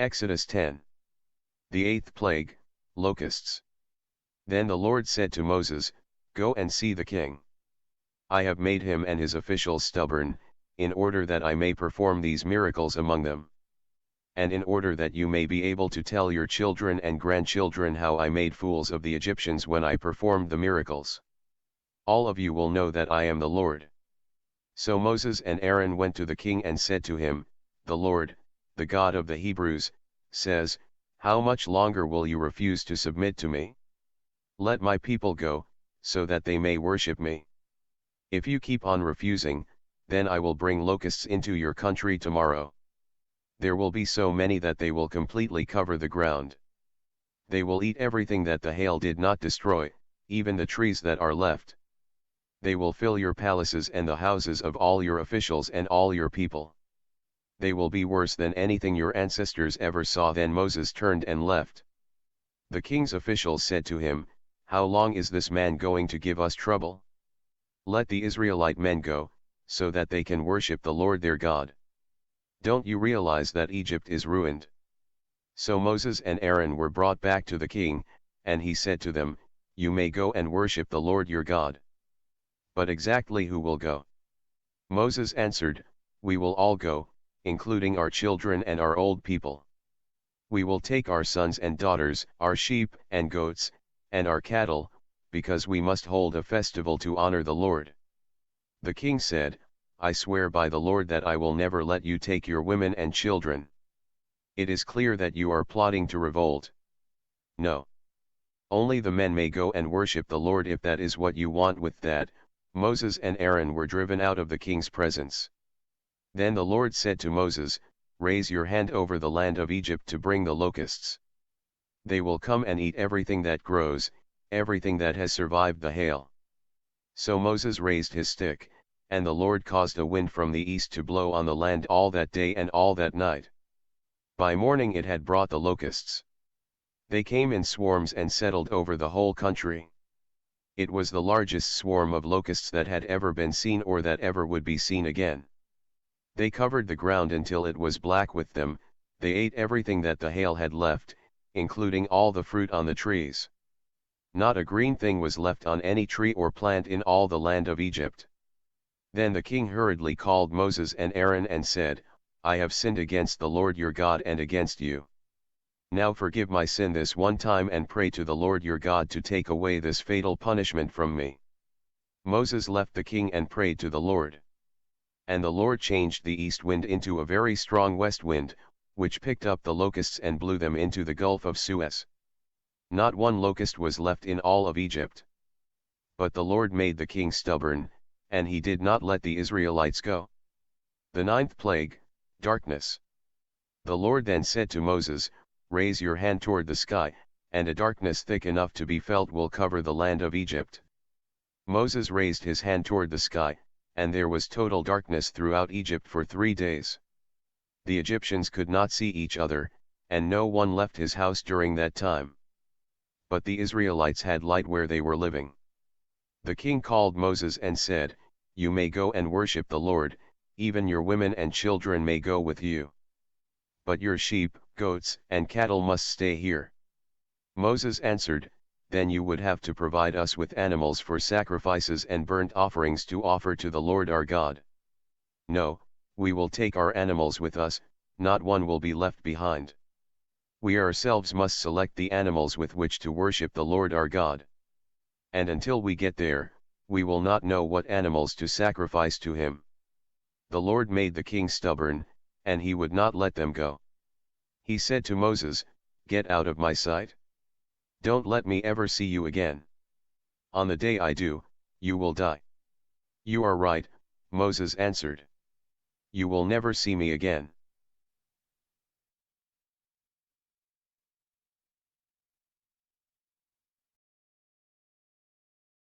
Exodus 10. The eighth plague, locusts. Then the Lord said to Moses, Go and see the king. I have made him and his officials stubborn, in order that I may perform these miracles among them. And in order that you may be able to tell your children and grandchildren how I made fools of the Egyptians when I performed the miracles. All of you will know that I am the Lord. So Moses and Aaron went to the king and said to him, The Lord, the God of the Hebrews, says, How much longer will you refuse to submit to me? Let my people go, so that they may worship me. If you keep on refusing, then I will bring locusts into your country tomorrow. There will be so many that they will completely cover the ground. They will eat everything that the hail did not destroy, even the trees that are left. They will fill your palaces and the houses of all your officials and all your people. They will be worse than anything your ancestors ever saw. Then Moses turned and left. The king's officials said to him, How long is this man going to give us trouble? Let the Israelite men go, so that they can worship the Lord their God. Don't you realize that Egypt is ruined? So Moses and Aaron were brought back to the king, and he said to them, You may go and worship the Lord your God. But exactly who will go? Moses answered, We will all go, including our children and our old people. We will take our sons and daughters, our sheep and goats, and our cattle, because we must hold a festival to honor the Lord. The king said, I swear by the Lord that I will never let you take your women and children. It is clear that you are plotting to revolt. No. Only the men may go and worship the Lord if that is what you want. With that, Moses and Aaron were driven out of the king's presence. Then the Lord said to Moses, Raise your hand over the land of Egypt to bring the locusts. They will come and eat everything that grows, everything that has survived the hail. So Moses raised his stick, and the Lord caused a wind from the east to blow on the land all that day and all that night. By morning it had brought the locusts. They came in swarms and settled over the whole country. It was the largest swarm of locusts that had ever been seen or that ever would be seen again. They covered the ground until it was black with them. They ate everything that the hail had left, including all the fruit on the trees. Not a green thing was left on any tree or plant in all the land of Egypt. Then the king hurriedly called Moses and Aaron and said, I have sinned against the Lord your God and against you. Now forgive my sin this one time and pray to the Lord your God to take away this fatal punishment from me. Moses left the king and prayed to the Lord. And the Lord changed the east wind into a very strong west wind, which picked up the locusts and blew them into the Gulf of Suez. Not one locust was left in all of Egypt. But the Lord made the king stubborn, and he did not let the Israelites go. The ninth plague, darkness. The Lord then said to Moses, Raise your hand toward the sky, and a darkness thick enough to be felt will cover the land of Egypt. Moses raised his hand toward the sky, and there was total darkness throughout Egypt for 3 days. The Egyptians could not see each other, and no one left his house during that time. But the Israelites had light where they were living. The king called Moses and said, You may go and worship the Lord, even your women and children may go with you. But your sheep, goats, and cattle must stay here. Moses answered, Then you would have to provide us with animals for sacrifices and burnt offerings to offer to the Lord our God. No, we will take our animals with us, not one will be left behind. We ourselves must select the animals with which to worship the Lord our God. And until we get there, we will not know what animals to sacrifice to him. The Lord made the king stubborn, and he would not let them go. He said to Moses, Get out of my sight. Don't let me ever see you again. On the day I do, you will die. You are right, Moses answered. You will never see me again.